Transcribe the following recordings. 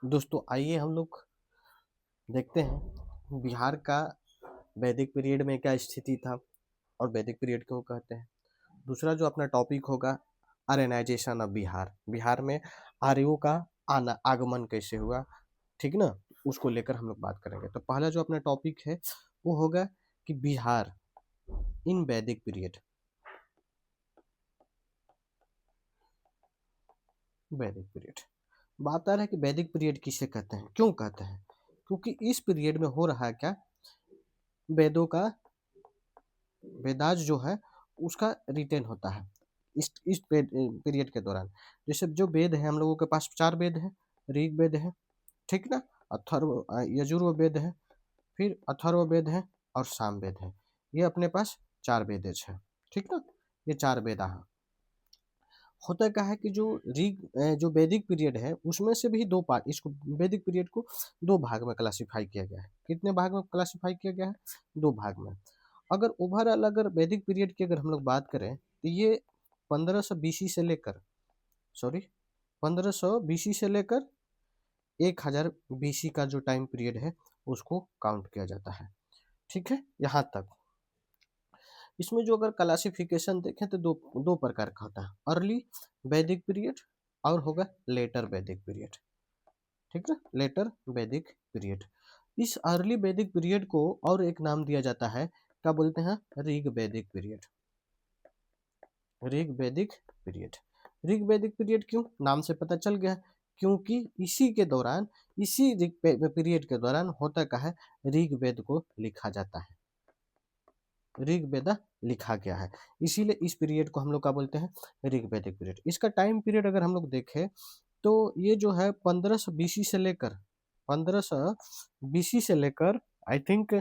दोस्तों आइए हम लोग देखते हैं बिहार का वैदिक पीरियड में क्या स्थिति था और वैदिक पीरियड क्यों कहते हैं। दूसरा जो अपना टॉपिक होगा आर्यनाइजेशन ऑफ बिहार, बिहार में आर्यों का आना आगमन कैसे हुआ, ठीक ना, उसको लेकर हम लोग बात करेंगे। तो पहला जो अपना टॉपिक है वो होगा कि बिहार इन वैदिक पीरियड। वैदिक पीरियड बात आ रहा है कि वैदिक पीरियड किसे कहते हैं, क्यों कहते हैं, क्योंकि इस पीरियड में हो रहा है क्या, वेदों का वेदाज जो है उसका रिटेन होता है इस पीरियड के दौरान। जैसे जो वेद है, हम लोगों के पास 4 वेद हैं। ऋग वेद है, ठीक ना, यजुर्वेद वेद है, फिर अथर्ववेद है और सामवेद है। ये अपने पास 4 वेद है, ठीक ना। ये 4 वेद हैं। होता क्या है कि जो वैदिक पीरियड है उसमें से भी 2 पार्ट, इसको वैदिक पीरियड को 2 भाग में क्लासिफाई किया गया है। कितने भाग में क्लासिफाई किया गया है? 2 भाग में। अगर ओवरऑल अगर वैदिक पीरियड की अगर हम लोग बात करें तो ये 1500 बीसी से लेकर, सॉरी, 1500 बीसी से लेकर 1000 बीसी का जो टाइम पीरियड है उसको काउंट किया जाता है, ठीक है, यहाँ तक। इसमें जो अगर क्लासिफिकेशन देखें तो दो प्रकार का होता है, अर्ली वैदिक पीरियड और होगा लेटर वैदिक पीरियड, ठीक है, लेटर वैदिक पीरियड। इस अर्ली वैदिक पीरियड को और एक नाम दिया जाता है, क्या बोलते हैं? ऋग वैदिक पीरियड। ऋग वैदिक पीरियड, ऋग वैदिक पीरियड क्यों, नाम से पता चल गया, क्योंकि इसी के दौरान, इसी ऋग पीरियड के दौरान होता क्या है, ऋग वेद को लिखा जाता है, ऋग वेद लिखा गया है, इसीलिए इस पीरियड को हम लोग क्या बोलते हैं? ऋग वैदिक पीरियड। इसका टाइम पीरियड अगर हम लोग देखें तो ये जो है 1500 बीसी से लेकर 1500 बीसी से लेकर आई थिंक,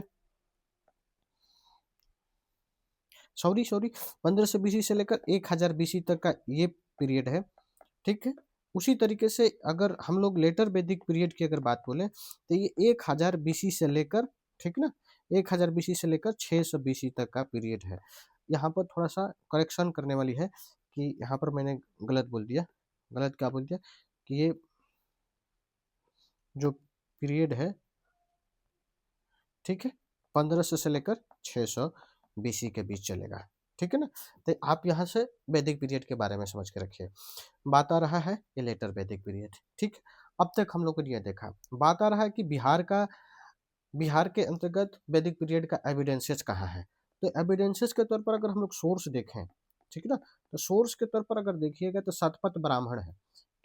सॉरी 1500 बीसी से लेकर 1000 बीसी तक का ये पीरियड है, ठीक है। उसी तरीके से अगर हम लोग लेटर वैदिक पीरियड की अगर बात बोले तो ये 1000 बीसी से लेकर, ठीक ना, 1000 बीसी से लेकर 600 बीसी तक का पीरियड है। यहाँ पर थोड़ा सा करेक्शन करने वाली है कि यहाँ पर मैंने गलत बोल दिया, गलत क्या बोल दिया कि ये जो पीरियड है, ठीक है, 1500 से लेकर 600 बीसी के बीच चलेगा, ठीक है ना। तो आप यहाँ से वैदिक पीरियड के बारे में समझ के रखिए। बात आ रहा है ये लेटर वैदिक पीरियड, ठीक। अब तक हम लोग ने ये देखा, बात आ रहा है कि बिहार के अंतर्गत वैदिक पीरियड का एविडेंसेस कहाँ है। तो एविडेंसेस के तौर पर अगर हम लोग सोर्स देखें, ठीक है ना, तो सोर्स के तौर पर अगर देखिएगा तो शतपथ ब्राह्मण है।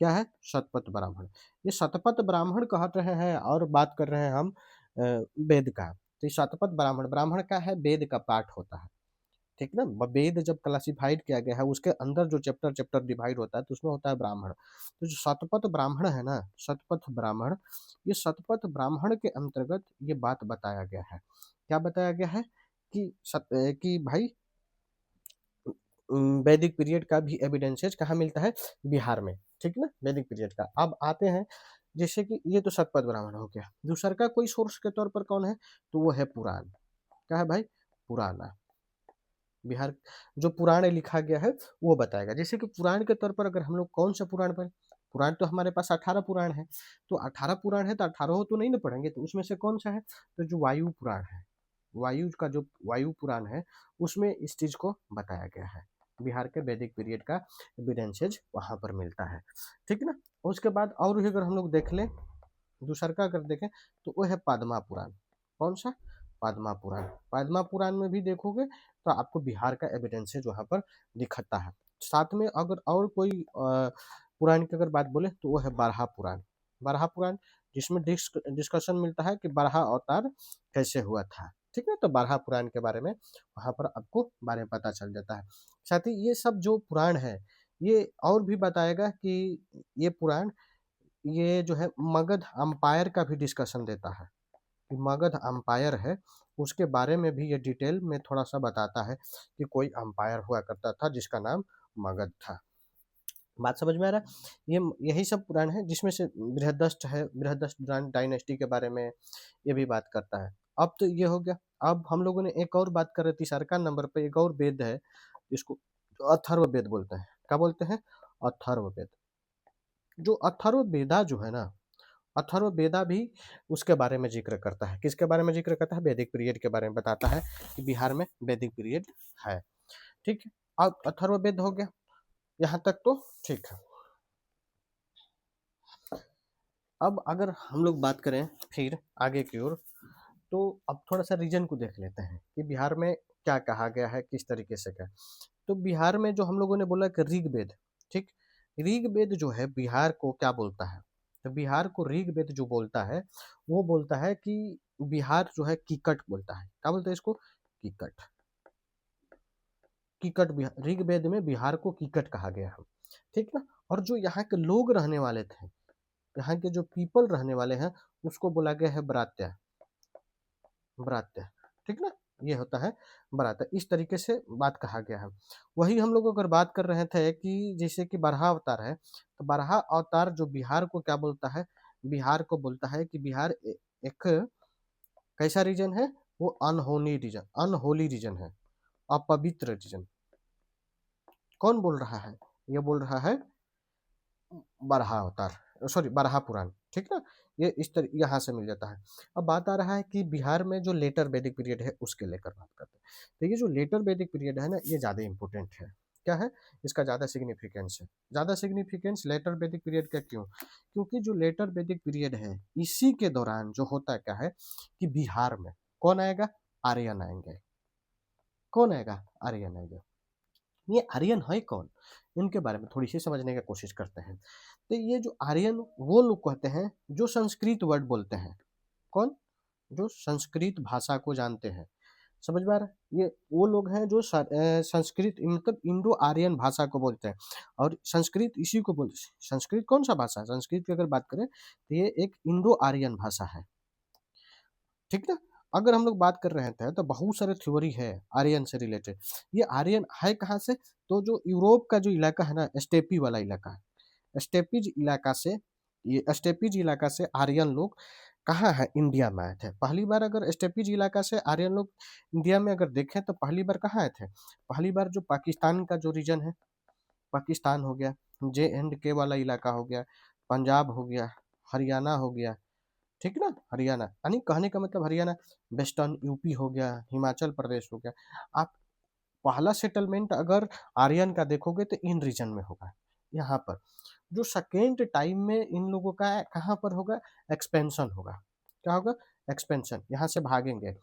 क्या है? शतपथ ब्राह्मण। ये शतपथ ब्राह्मण कह रहे हैं और बात कर रहे हैं हम वेद का। तो ये शतपथ ब्राह्मण, ब्राह्मण का है वेद का पाठ होता है, ठीक ना। वेद जब क्लासिफाइड किया गया है उसके अंदर जो चैप्टर चैप्टर डिवाइड होता है तो उसमें होता है ब्राह्मण। तो जो शतपथ ब्राह्मण है ना, शतपथ ब्राह्मण, ये शतपथ ब्राह्मण के अंतर्गत ये बात बताया गया है। क्या बताया गया है कि भाई वैदिक पीरियड का भी एविडेंसेस कहाँ मिलता है? बिहार में, ठीक ना, वैदिक पीरियड का। अब आते हैं, जैसे कि ये तो शतपथ ब्राह्मण हो गया। दूसरा का कोई सोर्स के तौर पर कौन है? तो वो है पुराण। क्या है भाई? पुराना। बिहार जो पुराण लिखा गया है वो बताएगा। जैसे कि पुराण के तौर पर अगर हम लोग कौन सा पुराण पढ़ें, पुराण तो हमारे पास 18 पुराण है। तो 18 पुराण है तो 18 तो नहीं ना पढ़ेंगे, तो उसमें से कौन सा है? तो जो वायु पुराण है, वायु का जो वायु पुराण है उसमें इस चीज को बताया गया है। बिहार के वैदिक पीरियड का एविडेंसेज वहां पर मिलता है, ठीक ना। उसके बाद और भी अगर हम लोग देख लें, दूसरा का अगर देखें तो वो है पद्मा पुराण। कौन सा? पद्मा पुराण। पद्मा पुराण में भी देखोगे तो आपको बिहार का एविडेंसेज वहाँ पर दिखता है। साथ में अगर और कोई पुराण की अगर बात बोले तो वो है बारहा पुराण। बारहा पुराण जिसमें डिस्कशन मिलता है कि बारहा अवतार कैसे हुआ था, ठीक है। तो बारहा पुराण के बारे में वहाँ पर आपको बारे में पता चल जाता है। साथ ही ये सब जो पुराण है ये और भी बताएगा कि ये पुराण, ये जो है मगध अम्पायर का भी डिस्कशन देता है कि मगध अम्पायर है उसके बारे में भी ये डिटेल में थोड़ा सा बताता है कि कोई अम्पायर हुआ करता था जिसका नाम मगध था। बात समझ में आ रहा है? ये यही सब पुराण है जिसमें से बृहदस्त है, बृहदस्त डायनेस्टी के बारे में ये भी बात करता है। अब तो ये हो गया। अब हम लोगों ने एक और बात कर रहे थे, सरकार नंबर पे एक और वेद है जिसको अथर्व वेद बोलते हैं। क्या बोलते हैं? अथर्व वेद। जो अथर्व वेदा जो है ना, अथर्ववेदा भी उसके बारे में जिक्र करता है। किसके बारे में जिक्र करता है? वैदिक पीरियड के बारे में बताता है कि बिहार में वैदिक पीरियड है। ठीक है, अब अथर्ववेद हो गया, यहाँ तक तो ठीक है। अब अगर हम लोग बात करें फिर आगे की ओर, तो अब थोड़ा सा रीजन को देख लेते हैं कि बिहार में क्या कहा गया है, किस तरीके से क्या। तो बिहार में जो हम लोगों ने बोला कि ऋग्वेद, ठीक, ऋग्वेद जो है बिहार को क्या बोलता है? तो बिहार को ऋग्वेद जो बोलता है वो बोलता है कि बिहार जो है कीकट बोलता है। क्या बोलता है इसको? कीकट। कीकट बिहार, ऋग्वेद में बिहार को कीकट कहा गया है, ठीक ना। और जो यहाँ के लोग रहने वाले थे, यहाँ के जो पीपल रहने वाले हैं, उसको बोला गया है ब्रात्या। ब्रात्या, ठीक ना, ये होता है ब्रात्या। इस तरीके से बात कहा गया है। वही हम लोग अगर बात कर रहे थे कि जैसे कि बरहा अवतार है, तो बरहा अवतार जो बिहार को क्या बोलता है? बिहार को बोलता है कि बिहार एक कैसा रीजन है? वो अनहोनी रीजन, अनहोली रीजन है, अपवित्र रीजन। कौन बोल रहा है? ये बोल रहा है बरहा अवतार, सॉरी बरहा पुराण, ठीक ना। ये इस तरह यहाँ से मिल जाता है। अब बात आ रहा है कि बिहार में जो लेटर वैदिक पीरियड है उसके लेकर बात करते हैं। तो ये जो लेटर वैदिक पीरियड है ना, ये ज़्यादा इंपॉर्टेंट है। क्या है इसका? ज़्यादा सिग्निफिकेंस है। ज़्यादा सिग्निफिकेंस लेटर वैदिक पीरियड का क्यों? क्योंकि जो लेटर वैदिक पीरियड है, इसी के दौरान जो होता क्या है कि बिहार में कौन आएगा? आर्यन आएंगे। कौन आएगा? आर्यन आएंगे। ये आर्यन है कौन? इनके बारे में थोड़ी सी समझने की कोशिश करते हैं। तो ये जो आर्यन, वो लोग कहते हैं जो संस्कृत वर्ड बोलते हैं। कौन? जो संस्कृत भाषा को जानते हैं। समझ में आ रहा है? ये वो लोग हैं जो संस्कृत मतलब इंडो आर्यन भाषा को बोलते हैं। और संस्कृत इसी को बोलते हैं। संस्कृत कौन सा भाषा है? संस्कृत की अगर बात करें तो ये एक इंडो आर्यन भाषा है, ठीक ना। अगर हम लोग बात कर रहे थे तो बहुत सारे थ्योरी है आर्यन से रिलेटेड। ये आर्यन है कहाँ से? तो जो यूरोप का जो इलाका है ना, स्टेपी वाला इलाका है, स्टेपीज इलाका से, ये स्टेपीज इलाका से आर्यन लोग कहाँ है? इंडिया में आए थे पहली बार। अगर स्टेपीज इलाका से आर्यन लोग इंडिया में अगर देखें तो पहली बार कहाँ आए थे? पहली बार जो पाकिस्तान का जो रीजन है, पाकिस्तान हो गया, J&K वाला इलाका हो गया, पंजाब हो गया, हरियाणा हो गया, ठीक ना, हरियाणा, यानी कहने का मतलब हरियाणा, वेस्टर्न यूपी हो गया, हिमाचल प्रदेश हो गया। आप पहला सेटलमेंट अगर आर्यन का देखोगे तो इन रीजन में होगा, यहाँ पर। जो सेकेंड टाइम में इन लोगों का कहाँ पर होगा? एक्सपेंशन होगा। क्या होगा? एक्सपेंशन, यहाँ से भागेंगे,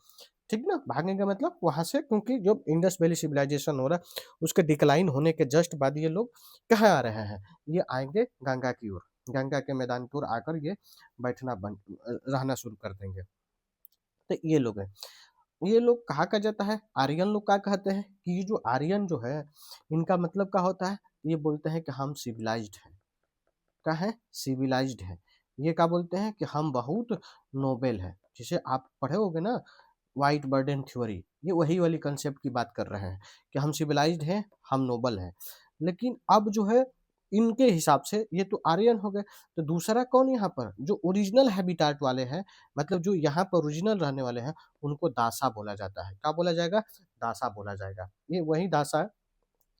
ठीक ना। भागेंगे मतलब वहां से, क्योंकि जो इंडस वैली सिविलाइजेशन हो रहा है उसके डिक्लाइन होने के जस्ट बाद ये लोग कहाँ आ रहे हैं? ये आएंगे गंगा की ओर, गंगा के मैदान की ओर आकर ये बैठना बंद, रहना शुरू कर देंगे। तो ये लोग हैं, ये लोग कहा का जाता है आर्यन लोग। क्या कहते हैं कि ये जो आर्यन जो है, इनका मतलब क्या होता है? ये बोलते हैं कि हम सिविलाइज्ड हैं। क्या है? सिविलाइज्ड है। ये क्या बोलते हैं कि हम बहुत नोबेल है। जिसे आप पढ़े होगे ना, व्हाइट बर्डन थ्योरी, ये वही वाली कंसेप्ट की बात कर रहे हैं कि हम सिविलाइज्ड हैं, हम नोबल हैं। लेकिन अब जो है इनके हिसाब से ये तो आर्यन हो गए। तो दूसरा कौन यहाँ पर? जो ओरिजिनल हैबिटाट वाले हैं, मतलब जो यहाँ पर ओरिजिनल रहने वाले हैं, उनको दासा बोला जाता है। क्या बोला जाएगा? दासा बोला जाएगा। ये वही दासा है,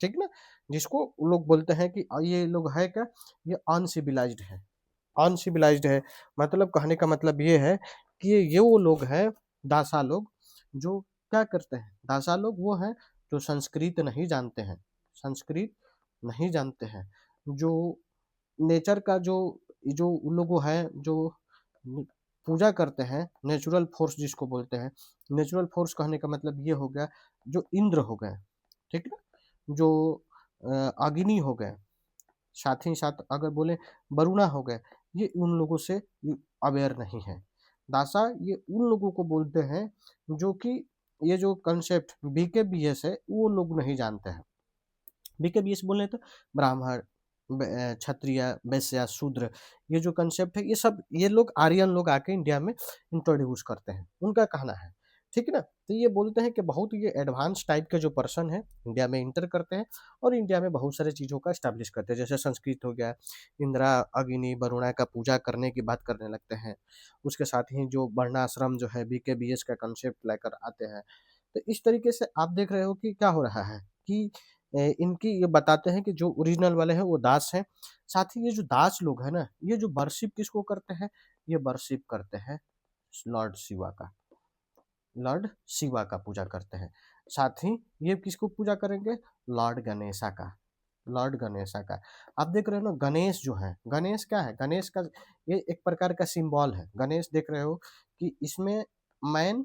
ठीक ना, जिसको लोग बोलते हैं कि ये लोग है क्या? ये अनसिविलाइज्ड है। अनसिविलाइज्ड है मतलब कहने का मतलब ये है कि ये वो लोग हैं, दासा लोग, जो क्या करते हैं? दासा लोग वो हैं जो संस्कृत नहीं जानते हैं, संस्कृत नहीं जानते हैं, जो नेचर का जो उन लोगों है, जो पूजा करते हैं नेचुरल फोर्स जिसको बोलते हैं। नेचुरल फोर्स कहने का मतलब ये हो गया, जो इंद्र हो गए, ठीक ना, जो अग्नि हो गए, साथ ही साथ अगर बोले वरुणा हो गए, ये उन लोगों से अवेयर नहीं है। दासा ये उन लोगों को बोलते हैं जो कि ये जो कंसेप्ट BKBS है वो लोग नहीं जानते हैं। BKBS बोले तो ब्राह्मण, क्षत्रिय, वैश्य, शूद्र, ये जो कंसेप्ट है ये सब ये लोग आर्यन लोग आके इंडिया में इंट्रोड्यूस करते हैं, उनका कहना है, ठीक है ना। तो ये बोलते हैं कि बहुत ये एडवांस टाइप के जो पर्सन है इंडिया में इंटर करते हैं और इंडिया में बहुत सारे चीज़ों का स्टैब्लिश करते हैं। जैसे संस्कृत हो गया, इंदिरा, अग्नि, वरुणा का पूजा करने की बात करने लगते हैं। उसके साथ ही जो वर्णाश्रम जो है BKBS का कंसेप्ट लेकर आते हैं। तो इस तरीके से आप देख रहे हो कि क्या हो रहा है कि इनकी ये बताते हैं कि जो ओरिजिनल वाले हैं वो दास हैं। साथ ही ये जो दास लोग हैं ना, ये जो वर्शिप किसको करते हैं, ये वर्शिप करते हैं लॉर्ड शिवा का, लॉर्ड शिवा का पूजा करते हैं। साथ ही ये किसको पूजा करेंगे, लॉर्ड गणेशा का, लॉर्ड गणेशा का। आप देख रहे हो ना, गणेश जो है, गणेश क्या है, गणेश का ये एक प्रकार का सिंबल है। गणेश देख रहे हो कि इसमें मैन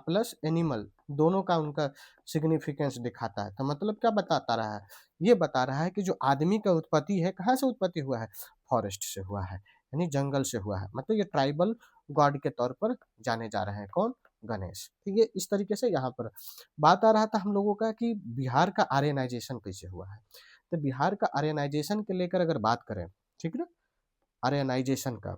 प्लस एनिमल दोनों का उनका सिग्निफिकेंस दिखाता है। तो मतलब क्या बताता रहा है, ये बता रहा है कि जो आदमी का उत्पत्ति है कहाँ से उत्पत्ति हुआ है, फॉरेस्ट से हुआ है, यानी जंगल से हुआ है। मतलब ये ट्राइबल गॉड के तौर पर जाने जा रहे हैं, कौन, गणेश। तो ये इस तरीके से यहाँ पर बात आ रहा था हम लोगों का कि बिहार का आर्यनाइजेशन कैसे हुआ है। तो बिहार का आर्यनाइजेशन के लेकर अगर बात करें, ठीक ना, आर्यनाइजेशन का,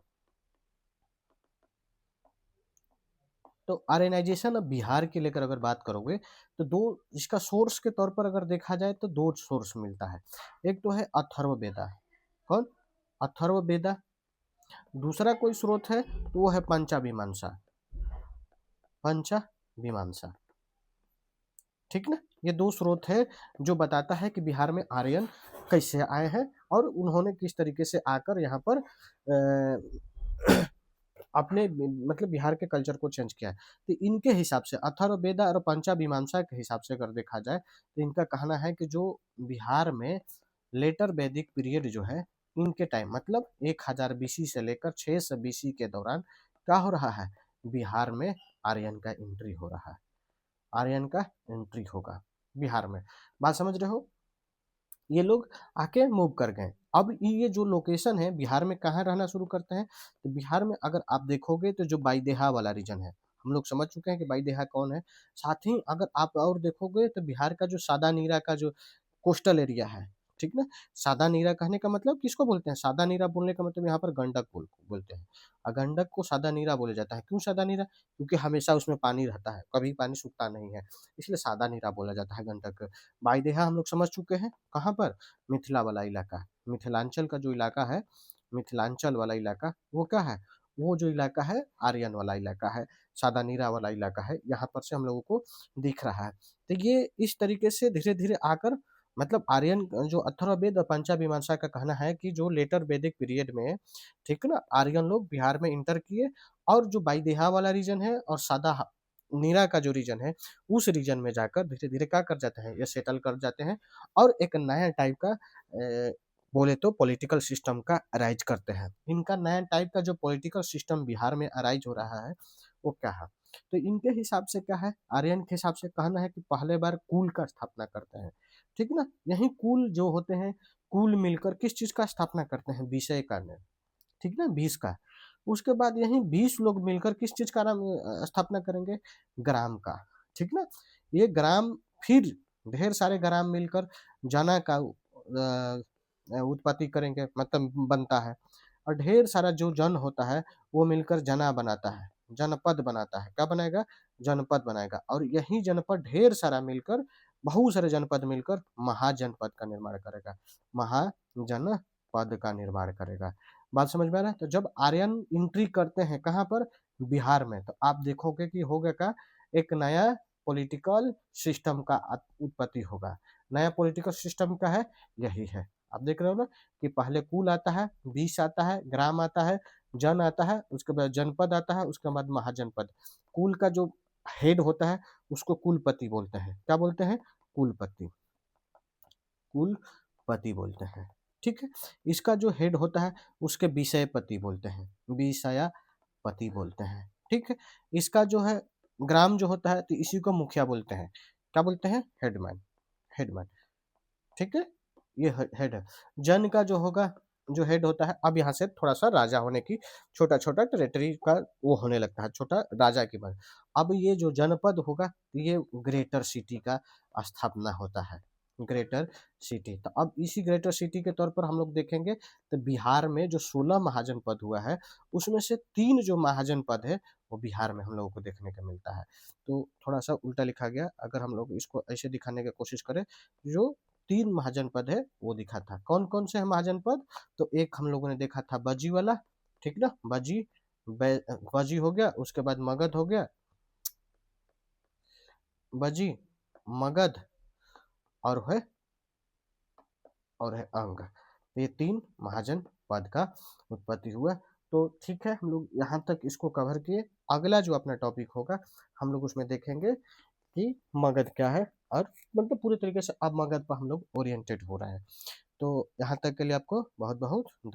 तो आर्यनाइजेशन अब बिहार के लेकर अगर बात करोगे तो दो, इसका सोर्स के तौर पर अगर देखा जाए तो दो सोर्स मिलता है। एक तो है अथर्ववेदा, कौन, अथर्ववेदा। दूसरा कोई स्रोत है तो वो है पंचामीमांसा, पंचामीमांसा, ठीक ना। ये दो स्रोत है जो बताता है कि बिहार में आर्यन कैसे आए हैं और उन्होंने किस तरीके से आकर यहाँ पर अपने मतलब बिहार के कल्चर को चेंज किया है। तो इनके हिसाब से अथर्ववेदा और पंचामीमांसा के हिसाब से अगर देखा जाए तो इनका कहना है कि जो बिहार में लेटर वैदिक पीरियड जो है, इनके टाइम मतलब 1000 बीसी से लेकर 600 बीसी के दौरान क्या हो रहा है, बिहार में आर्यन का एंट्री हो रहा है, आर्यन का एंट्री होगा बिहार में। बात समझ रहे हो, ये लोग आके मूव कर गए। अब ये जो लोकेशन है बिहार में कहाँ रहना शुरू करते हैं, तो बिहार में अगर आप देखोगे तो जो बाइदेहा वाला रीजन है, हम लोग समझ चुके हैं कि बाइदेहा कौन है। साथ ही अगर आप और देखोगे तो बिहार का जो सादा नीरा का जो कोस्टल एरिया है, ठीक ना। सादा नीरा कहने का मतलब किसको बोलते हैं, सादा नीरा बोलने का मतलब यहाँ पर गंडक बोलते हैं। गंडक को सादा नीरा बोला जाता है। क्यों सादा नीरा, क्योंकि हमेशा उसमें पानी रहता है, कभी पानी सूखता नहीं है, इसलिए सादा नीरा बोला जाता है गंडक। बाइदेहा हम लोग समझ चुके हैं कहाँ पर, मिथिला वाला इलाका, मिथिलांचल का जो इलाका है, मिथिलांचल वाला इलाका वो क्या है, वो जो इलाका है आर्यन वाला इलाका है, सादा नीरा वाला इलाका है, यहाँ पर से हम लोगों को दिख रहा है। तो ये इस तरीके से धीरे धीरे आकर मतलब आर्यन जो अथर्ववेद और पंचामीमांसा का कहना है कि जो लेटर वैदिक पीरियड में, ठीक है ना, आर्यन लोग बिहार में इंटर किए और जो बाइदेहा वाला रीजन है और सादा नीरा का जो रीजन है, उस रीजन में जाकर धीरे धीरे क्या कर जाते हैं, ये सेटल कर जाते हैं और एक नया टाइप का बोले तो पॉलिटिकल सिस्टम का अराइज करते हैं। इनका नया टाइप का जो पॉलिटिकल सिस्टम बिहार में अराइज हो रहा है वो क्या है, तो इनके हिसाब से क्या है, आर्यन के हिसाब से कहना है कि पहले बार कुल का स्थापना करते हैं, ठीक ना। यही कुल जो होते हैं, कुल मिलकर किस चीज का स्थापना करते हैं, विषय का, ठीक ना, 20 का। उसके बाद यही 20 लोग मिलकर किस चीज का नाम स्थापना करेंगे, ग्राम का, ठीक ना। ये ग्राम फिर ढेर सारे ग्राम मिलकर जना का उत्पत्ति करेंगे, मतलब बनता है। और ढेर सारा जो जन होता है वो मिलकर जना बनाता है, जनपद बनाता है, क्या बनाएगा, जनपद बनाएगा। और यही जनपद ढेर सारा मिलकर, बहुत सारे जनपद मिलकर महाजनपद का निर्माण करेगा, महाजनपद का निर्माण करेगा। बात समझ में आ रहा है। तो जब आर्यन एंट्री करते हैं कहाँ पर, बिहार में, तो आप देखोगे कि होगा का एक नया पॉलिटिकल सिस्टम का उत्पत्ति होगा। नया पॉलिटिकल सिस्टम का है, यही है। आप देख रहे हो ना कि पहले कुल आता है, 20 आता है, ग्राम आता है, जन आता है, उसके बाद जनपद आता है, उसके बाद महाजनपद। कुल का जो हेड होता है उसको कुलपति बोलते हैं, क्या बोलते हैं, कुलपति, कुलपति बोलते हैं, ठीक है। इसका जो हेड होता है उसके विषयपति बोलते हैं, विषयापति बोलते हैं, ठीक है। इसका जो है ग्राम जो होता है तो इसी को मुखिया बोलते हैं, क्या बोलते हैं, हेडमैन, हेडमैन, ठीक है। ये हेड है। जन का जो होगा, जो हेड होता है, अब यहाँ से थोड़ा सा राजा होने की, छोटा छोटा टेरिटरी का वो होने लगता है, छोटा राजा की बात। अब ये जो जनपद होगा ये ग्रेटर सिटी का स्थापना होता है, ग्रेटर सिटी। तो अब इसी ग्रेटर सिटी के तौर पर हम लोग देखेंगे तो बिहार में जो 16 महाजनपद हुआ है उसमें से 3 जो महाजनपद है वो बिहार में हम लोगों को देखने को मिलता है। तो थोड़ा सा उल्टा लिखा गया, अगर हम लोग इसको ऐसे दिखाने की कोशिश करें, जो 3 महाजनपद है वो दिखा था। कौन कौन से है महाजनपद, तो एक हम लोगों ने देखा था बजी वाला, ठीक ना, बजी, बजी हो गया, उसके बाद मगध हो गया, बजी, मगध और है और है अंग। तो ये 3 महाजन पद का उत्पत्ति हुआ। तो ठीक है, हम लोग यहाँ तक इसको कवर किए। अगला जो अपना टॉपिक होगा हम लोग उसमें देखेंगे कि मगध क्या है, और मतलब पूरे तरीके से अब मगध पर हम लोग ओरिएंटेड हो रहे हैं। तो यहाँ तक के लिए आपको बहुत बहुत